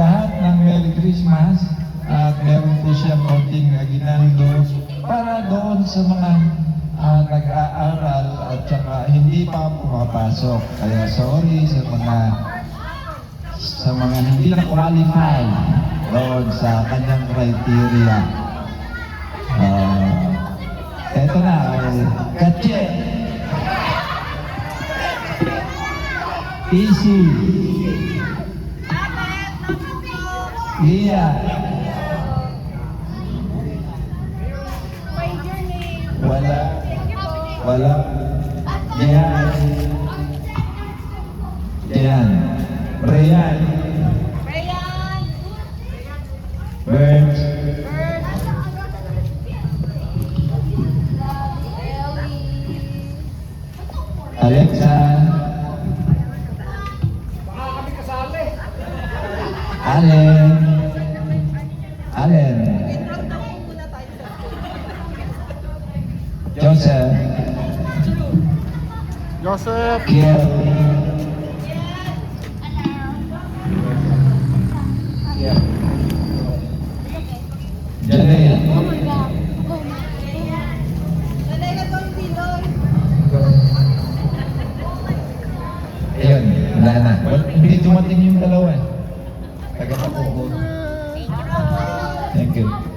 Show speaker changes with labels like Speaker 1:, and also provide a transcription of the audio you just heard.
Speaker 1: lahat ng Merry Christmas at meron po siyang konting aginaldo para doon sa mga nag-aaral at saka hindi pa pumapasok. Kaya sorry sa mga hindi na-qualify doon sa kanyang criteria. Eto na, Katye. Easy. Iya. Wala. Yan. Brian. Bert. Alexa. Allen. Joseph. Kiel. Janelle. Ayun, wala na. Hindi dumating yung dalawa. Taga-tapo ko. Thank you.